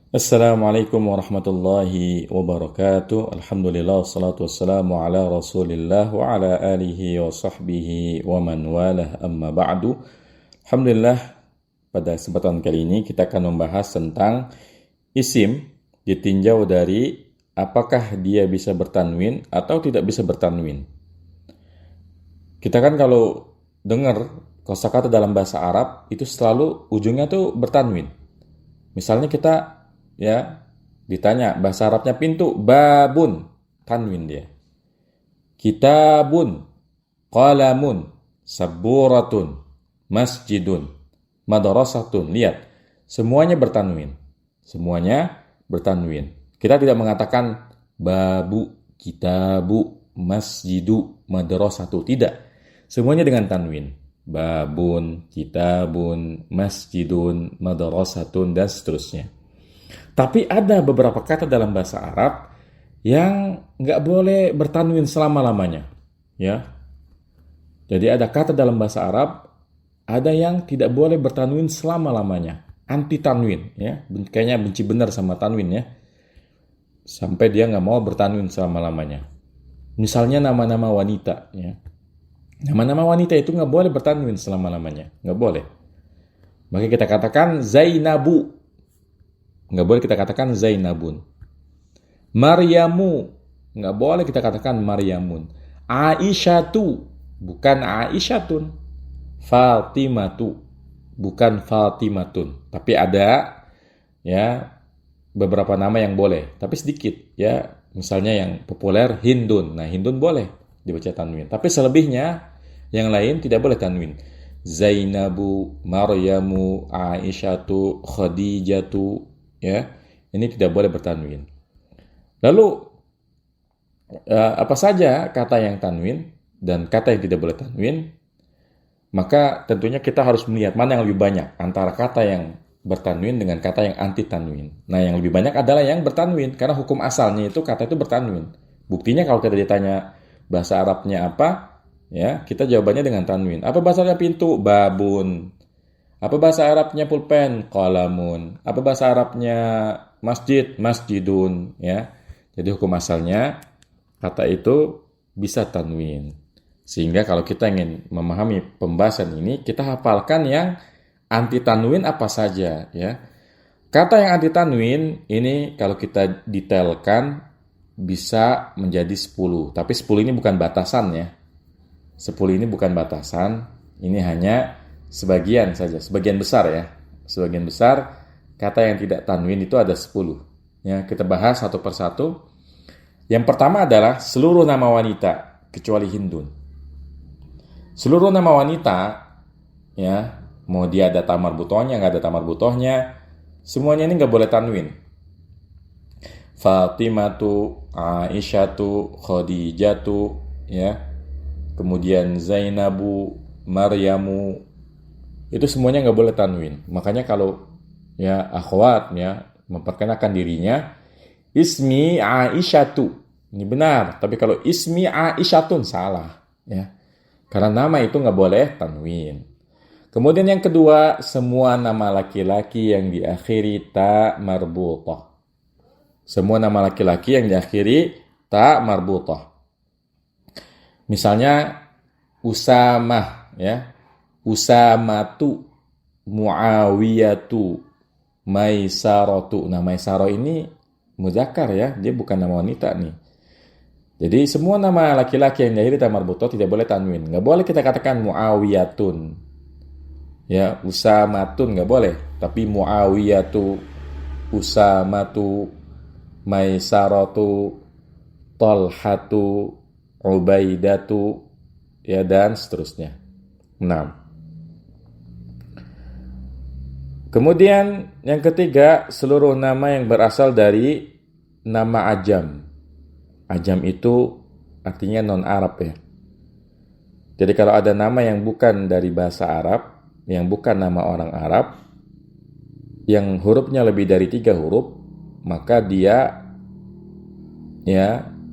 Assalamualaikum warahmatullahi wabarakatuh. Alhamdulillah wassalatu wassalamu ala Rasulillah wa ala alihi wa sahbihi wa man walah amma ba'du. Alhamdulillah, pada kesempatan kali ini kita akan membahas tentang isim ditinjau dari apakah dia bisa bertanwin atau tidak bisa bertanwin. Kita kan kalau dengar kosakata dalam bahasa Arab itu selalu ujungnya tuh bertanwin. Misalnya kita ditanya bahasa Arabnya pintu, babun, tanwin dia. Kitabun, qalamun, saburatun, masjidun, madrasatun. Lihat, semuanya bertanwin. Semuanya bertanwin. Kita tidak mengatakan babu, kitabu, masjidu, madrasatu. Tidak. Semuanya dengan tanwin. Babun, kitabun, masjidun, madrasatun, dan seterusnya. Tapi ada beberapa kata dalam bahasa Arab yang nggak boleh bertanwin selama-lamanya. Ya. Jadi ada kata dalam bahasa Arab, ada yang tidak boleh bertanwin selama-lamanya. Anti tanwin. Ya. Kayaknya benci benar sama tanwin ya. Sampai dia nggak mau bertanwin selama-lamanya. Misalnya nama-nama wanita. Ya. Nama-nama wanita itu nggak boleh bertanwin selama-lamanya. Nggak boleh. Maka kita katakan Zainabu. Nggak boleh kita katakan Zainabun. Maryamu. Nggak boleh kita katakan Maryamun. Aisyatu. Bukan Aisyatun. Fatimatu. Bukan Fatimatun. Tapi ada beberapa nama yang boleh. Tapi sedikit. Misalnya yang populer Hindun. Nah Hindun boleh dibaca tanwin. Tapi selebihnya yang lain tidak boleh tanwin. Zainabu, Maryamu, Aisyatu, Khadijatu. Ini tidak boleh bertanwin. Lalu apa saja kata yang tanwin dan kata yang tidak boleh tanwin? Maka tentunya kita harus melihat mana yang lebih banyak antara kata yang bertanwin dengan kata yang anti tanwin. Nah, yang lebih banyak adalah yang bertanwin karena hukum asalnya itu kata itu bertanwin. Buktinya kalau kita ditanya bahasa Arabnya apa, kita jawabannya dengan tanwin. Apa bahasa Arabnya pintu? Babun. Apa bahasa Arabnya pulpen? Qalamun. Apa bahasa Arabnya masjid? Masjidun. Jadi hukum asalnya kata itu bisa tanwin. Sehingga kalau kita ingin memahami pembahasan ini, kita hafalkan yang anti tanwin apa saja. Kata yang anti tanwin ini kalau kita detailkan bisa menjadi 10. Tapi 10 ini bukan batasan ya. 10 ini bukan batasan. Ini hanya sebagian saja, sebagian besar ya. Sebagian besar kata yang tidak tanwin itu ada 10. Kita bahas satu persatu. Yang pertama adalah seluruh nama wanita kecuali Hindun. Seluruh nama wanita mau dia ada tamar butohnya, nggak ada tamar butohnya, semuanya ini nggak boleh tanwin. Fatimatu, Aisyatu, Khadijatu, kemudian Zainabu, Maryamu, itu semuanya nggak boleh tanwin. Makanya kalau akhwat memperkenalkan dirinya ismi Aisyatu, ini benar. Tapi kalau ismi Aisyatun salah karena nama itu nggak boleh tanwin. Kemudian yang kedua, semua nama laki-laki yang diakhiri ta marbutah. Semua nama laki-laki yang diakhiri ta marbutah. Misalnya Usamah Usamatu, Muawiyatu, Maisaratu. Nah, Maisaro ini muzakkar dia bukan nama wanita nih. Jadi semua nama laki-laki yang diakhiri ta marbutah tidak boleh tanwin. Nggak boleh kita katakan Muawiyatun. Usamatun nggak boleh. Tapi Muawiyatu, Usamatu, Maisaratu, Talhatu, Ubaidatu, dan seterusnya. 6. Kemudian yang ketiga, seluruh nama yang berasal dari nama ajam. Ajam itu artinya non-Arab ya. Jadi kalau ada nama yang bukan dari bahasa Arab, yang bukan nama orang Arab, yang hurufnya lebih dari 3 huruf, maka dia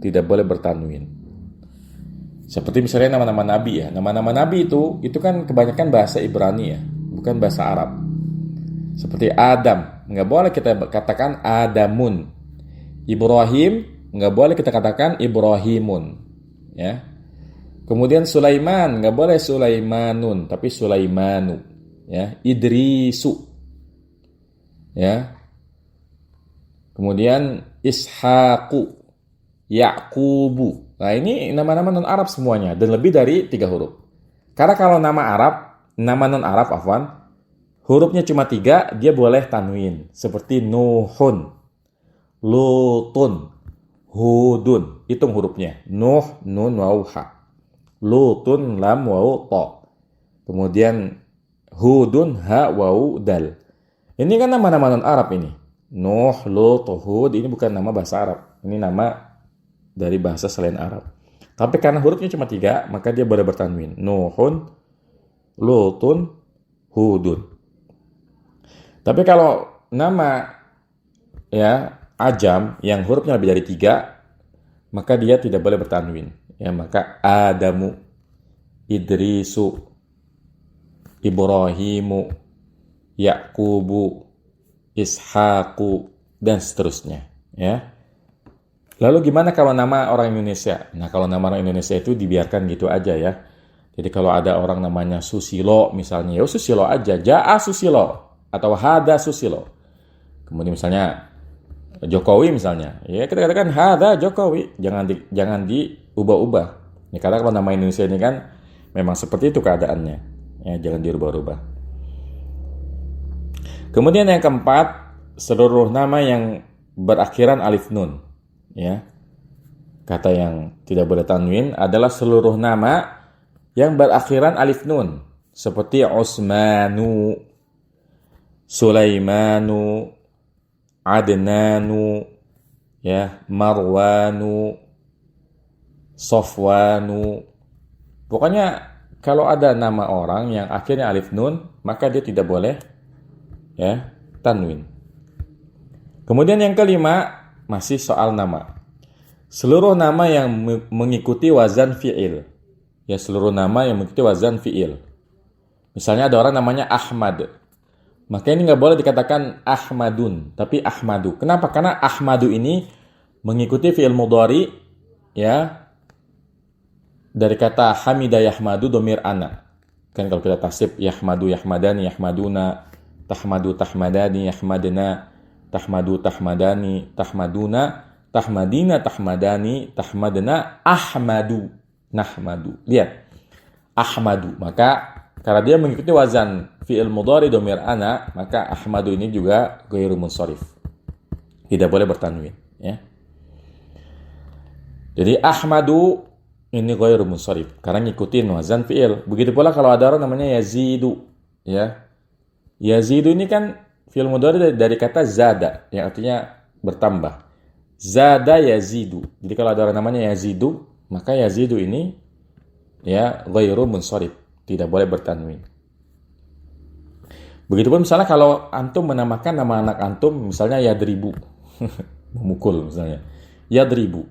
tidak boleh bertanwin. Seperti misalnya nama-nama nabi ya. Nama-nama nabi itu kan kebanyakan bahasa Ibrani ya, bukan bahasa Arab. Seperti Adam, nggak boleh kita katakan Adamun. Ibrahim, nggak boleh kita katakan Ibrahimun. Ya. Kemudian Sulaiman, nggak boleh Sulaimanun, tapi Sulaimanu. Ya. Idrisu. Ya. Kemudian Ishaqu, Yaqubu. Nah ini nama-nama non-Arab semuanya dan lebih dari 3 huruf. Karena kalau nama non-Arab, hurufnya cuma 3, dia boleh tanwin. Seperti Nuhun, Lutun, Hudun. Hitung hurufnya. Nuh, Nun, Waw, Ha. Lutun, Lam, Waw, To. Kemudian Hudun, Ha, Waw, Dal. Ini kan nama-nama non-Arab ini. Nuh, Lut, Hud, ini bukan nama bahasa Arab. Ini nama dari bahasa selain Arab. Tapi karena hurufnya cuma 3, maka dia boleh bertanwin. Nuhun, Lutun, Hudun. Tapi kalau nama ya ajam yang hurufnya lebih dari 3, maka dia tidak boleh bertanwin. Ya, maka Adamu, Idrisu, Ibrahimu, Yaqubu, Ishaqu, dan seterusnya. Ya. Lalu gimana kalau nama orang Indonesia? Nah, kalau nama orang Indonesia itu dibiarkan gitu aja ya. Jadi kalau ada orang namanya Susilo misalnya, ya Susilo aja. Ja'a Susilo atau Hada Susilo. Kemudian misalnya Jokowi misalnya, ya kita katakan Hada Jokowi. Jangan diubah-ubah. Ya, karena kalau nama Indonesia ini kan memang seperti itu keadaannya. Ya, jangan dirubah-ubah. Kemudian yang keempat, seluruh nama yang berakhiran alif nun. Ya, kata yang tidak boleh tanwin adalah seluruh nama yang berakhiran alif nun, seperti Utsmanu, Sulaimanu, Adnanu, ya, Marwanu, Sofwanu. Pokoknya kalau ada nama orang yang akhirnya alif nun, maka dia tidak boleh ya tanwin. Kemudian yang kelima, masih soal nama. Seluruh nama yang mengikuti wazan fi'il. Ya, seluruh nama yang mengikuti wazan fi'il. Misalnya ada orang namanya Ahmad. Maka ini nggak boleh dikatakan Ahmadun, tapi Ahmadu. Kenapa? Karena Ahmadu ini mengikuti fi'il mudhari ya dari kata Hamida Yahmadu domir ana. Kan kalau kita tasib Yahmadu Yahmadani Yahmaduna, Tahmadu Tahmadani Yahmadna, Tahmadu Tahmadani, Tahmaduna, Tahmadina, Tahmadani, Tahmadna, Ahmadu, Nahmadu. Lihat, Ahmadu. Maka karena dia mengikuti wazan fi'il mudhari domir ana, maka Ahmadu ini juga ghairu munsharif. Tidak boleh bertanwin. Ya. Jadi Ahmadu ini ghairu munsharif karena ngikutin wazan fi'il. Begitu pula kalau ada orang namanya Yazidu. Ya. Yazidu ini kan fi'il mudhari dari kata zada yang artinya bertambah. Zada yazidu. Jadi kalau ada orang namanya Yazidu, maka Yazidu ini ya ghairu munsharif, tidak boleh bertanwin. Begitupun misalnya kalau antum menamakan nama anak antum misalnya Yadribu. Memukul misalnya. Yadribu.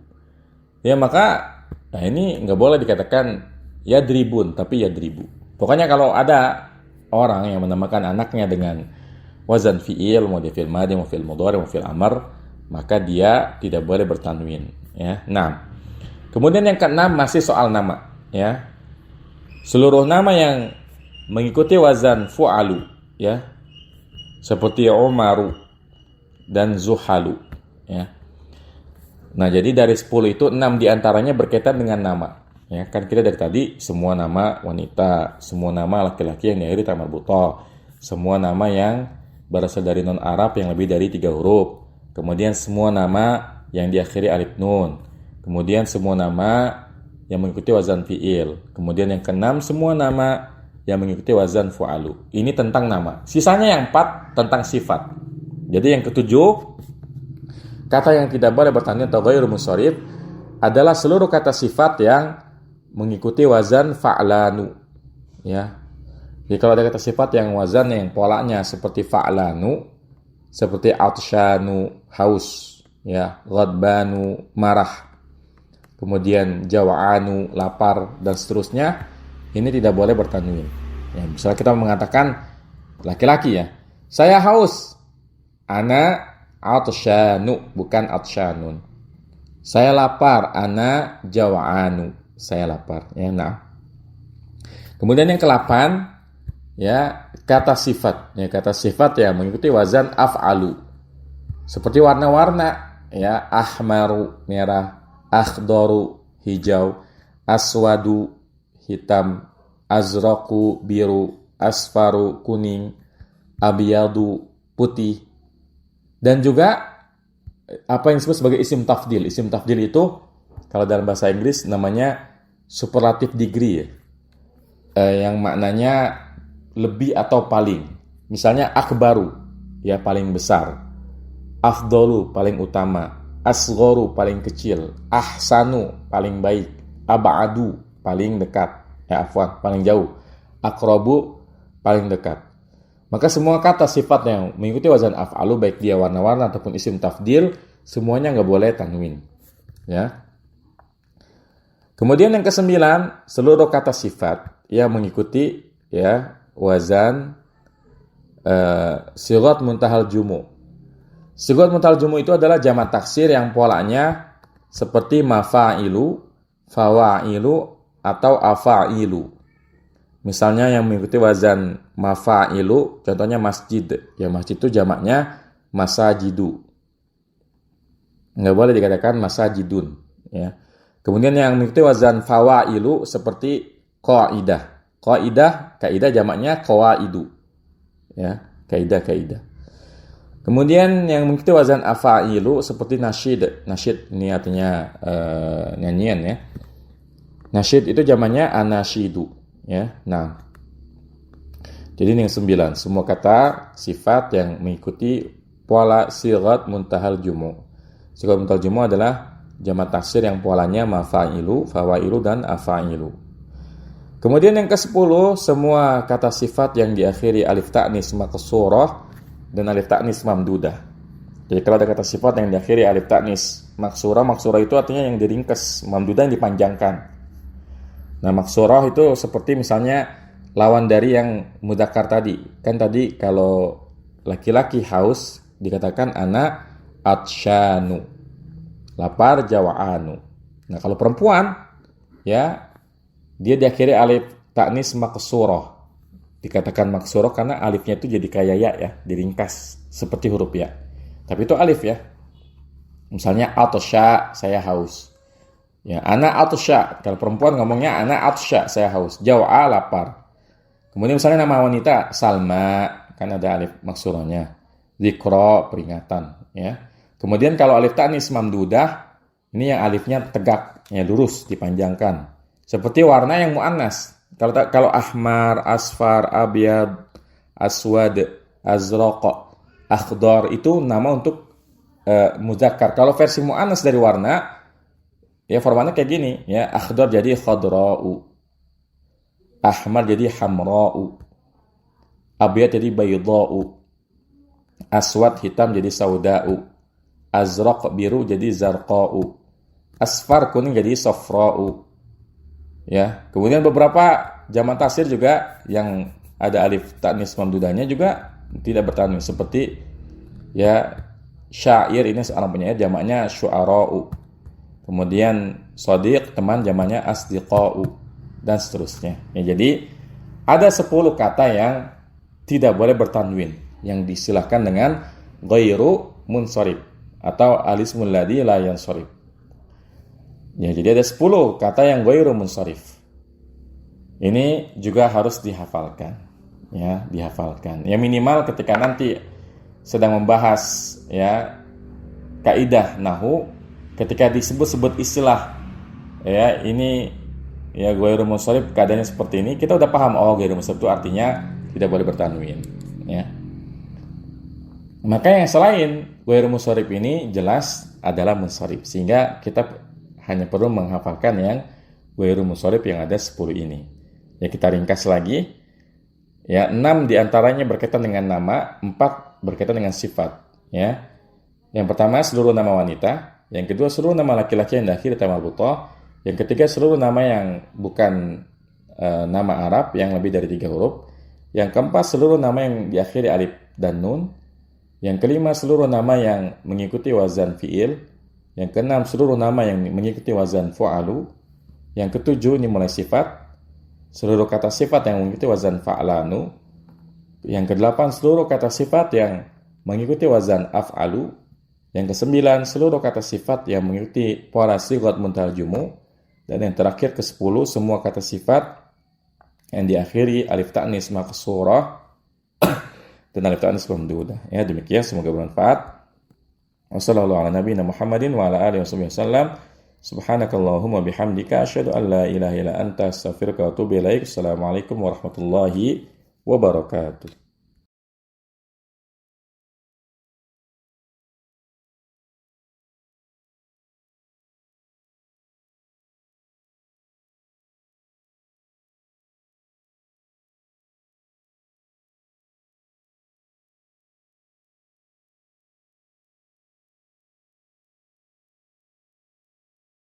Ya maka ini nggak boleh dikatakan Yadribun, tapi Yadribu. Pokoknya kalau ada orang yang menamakan anaknya dengan wazan fi'il, mau dia fi'il madhi, mau fi'il mudhari, mau fi'il amr, maka dia tidak boleh bertanwin. Ya, 6. Kemudian yang ke-6 masih soal nama. Ya, seluruh nama yang mengikuti wazan fu'alu, ya, seperti Umaru dan Zuhalu. Ya. Nah, jadi dari 10 itu 6 diantaranya berkaitan dengan nama. Ya, kan kita dari tadi semua nama wanita, semua nama laki-laki yang diakhiri ta marbutah, semua nama yang berasal dari non-Arab yang lebih dari 3 huruf. Kemudian semua nama yang diakhiri alif nun. Kemudian semua nama yang mengikuti wazan fi'il. Kemudian yang ke-6 semua nama yang mengikuti wazan fu'alu. Ini tentang nama. Sisanya yang 4 tentang sifat. Jadi yang ke-7 kata yang tidak boleh bertanwin atau ghairu munsharif adalah seluruh kata sifat yang mengikuti wazan fa'lanu. Ya. Jadi kalau ada kata sifat yang wazan yang polanya seperti fa'lanu, seperti atshanu, haus, ya, ghadbanu, marah, kemudian jawa'anu, lapar, dan seterusnya, ini tidak boleh bertanwin. Ya, misalnya kita mengatakan laki-laki ya, Saya haus. Ana atsyanu, bukan atsyanun. Saya lapar. Ana jawa'anu. Saya lapar. Ya, nah. Kemudian yang ke-8, ya, kata sifat. Ya, kata sifat ya mengikuti wazan af'alu. Seperti warna-warna, ya, ahmaru, merah, akhdaru, hijau, aswadu, hitam, azraku, biru, asfaru, kuning, abiyadu, putih. Dan juga apa yang disebut sebagai isim tafdil. Isim tafdil itu kalau dalam bahasa Inggris namanya superlative degree, ya. Yang maknanya lebih atau paling. Misalnya akbaru, ya paling besar. Afdolu, paling utama. Asghoru, paling kecil. Ahsanu, paling baik. Aba'adu, paling dekat. Ya afwan, paling jauh. Aqrabu, paling dekat. Maka semua kata sifat yang mengikuti wazan af'alu, baik dia warna-warna ataupun isim tafdil, semuanya nggak boleh tanwin. Ya. Kemudian yang ke-9, seluruh kata sifat yang mengikuti, ya, wazan sighat muntahal jumu. Sighat muntahal jumu itu adalah jamak taksir yang polanya seperti mafa'ilu, fawa'ilu, atau afa'ilu. Misalnya yang mengikuti wazan mafa'ilu, contohnya masjid. Ya, masjid itu jamaknya masajidu. Nggak boleh dikatakan masajidun. Ya. Kemudian yang mengikuti wazan fawa'ilu seperti qaidah. Kaidah jamaknya qawaidu. Ya, kaidah. Kemudian yang mengikuti wazan afa'ilu seperti nasyid. Nasyid ini artinya nyanyian, ya. Nasyid itu jamaknya anasyidu, ya. Nah. Jadi ini yang 9, semua kata sifat yang mengikuti pola sighat muntahal jumu. Sighat muntahal jumu adalah jamak taksir yang polanya mafa'ilu, fawailu, dan afa'ilu. Kemudian yang ke-10, semua kata sifat yang diakhiri alif ta'nis maksurah dan alif ta'nis mamdudah. Jadi kalau ada kata sifat yang diakhiri alif ta'nis maksurah itu artinya yang diringkas, mamdudah yang dipanjangkan. Nah, maksurah itu seperti misalnya lawan dari yang mudzakkar tadi. Kan tadi kalau laki-laki haus dikatakan ana atsyanu. Lapar jawa'anu. Nah, kalau perempuan, ya, dia diakhiri alif ta'nis maksurah. Dikatakan maksurah karena alifnya itu jadi kayak ya, diringkas seperti huruf ya. Tapi itu alif, ya. Misalnya atsya, saya haus. Ya, ana atsya. Kalau perempuan ngomongnya ana atsya, saya haus. Jawa'a, lapar. Kemudian misalnya nama wanita Salma, kan ada alif maksurahnya. Dzikra, peringatan, ya. Kemudian kalau alif ta'nis mamdudah, ini yang alifnya tegak, ya, lurus, dipanjangkan. Seperti warna yang muannas. Kalau ahmar, asfar, abyad, aswad, azraq, akhdar itu nama untuk mudzakkar. Kalau versi muannas dari warna, ya formatnya kayak gini, ya. Akhdar jadi khadra'u. Ahmar jadi hamra'u. Abyad jadi baydha'u. Aswad hitam jadi sauda'u. Azraq biru jadi zarqa'u. Asfar kuning jadi safra'u. Ya, kemudian beberapa jamak taksir juga yang ada alif ta'nis mamdudahnya juga tidak bertanwin seperti, ya, syair, ini seorang penyair jamaknya syu'ara'u. Kemudian shadiq, teman, jamaknya asdiqa'u, dan seterusnya. Ya, jadi ada 10 kata yang tidak boleh bertanwin, yang disilahkan dengan ghairu munsharif atau alismul ladzi la yansharif. Ya, jadi ada 10 kata yang ghairu munsharif. Ini juga harus dihafalkan. Ya, dihafalkan. Ya, minimal ketika nanti sedang membahas, ya, kaidah nahwu, ketika disebut-sebut istilah, ya, ini, ya, ghairu munsharif keadaannya seperti ini, kita udah paham, oh, ghairu munsharif itu artinya tidak boleh bertanwin, ya. Maka yang selain ghairu munsharif ini jelas adalah munsharif, sehingga kita hanya perlu menghafalkan yang ghairu munsharif yang ada 10 ini. Ya, kita ringkas lagi. Ya, 6 diantaranya berkaitan dengan nama, 4 berkaitan dengan sifat. Ya, yang pertama seluruh nama wanita, yang kedua seluruh nama laki-laki yang diakhiri ta marbutah, yang ketiga seluruh nama yang bukan nama Arab yang lebih dari 3 huruf, yang keempat seluruh nama yang diakhiri alif dan nun. Yang kelima, seluruh nama yang mengikuti wazan fi'il. Yang keenam, seluruh nama yang mengikuti wazan fu'alu. Yang ketujuh, ini mulai sifat. Seluruh kata sifat yang mengikuti wazan fa'lanu. Yang kedelapan, seluruh kata sifat yang mengikuti wazan af'alu. Yang kesembilan, seluruh kata sifat yang mengikuti pola sighat muntaha jumu. Dan yang terakhir ke-10, semua kata sifat yang diakhiri alif ta'nis maqsurah dan alif ta'nis mamdudah. Ya, demikian, semoga bermanfaat. Wassallallahu ala nabiyina Muhammadin wa ala alihi wasallam. Subhanakallahumma bihamdika asyhadu an la ilaha illa anta astaghfiruka wa atubu ilaik. Assalamualaikum warahmatullahi wabarakatuh.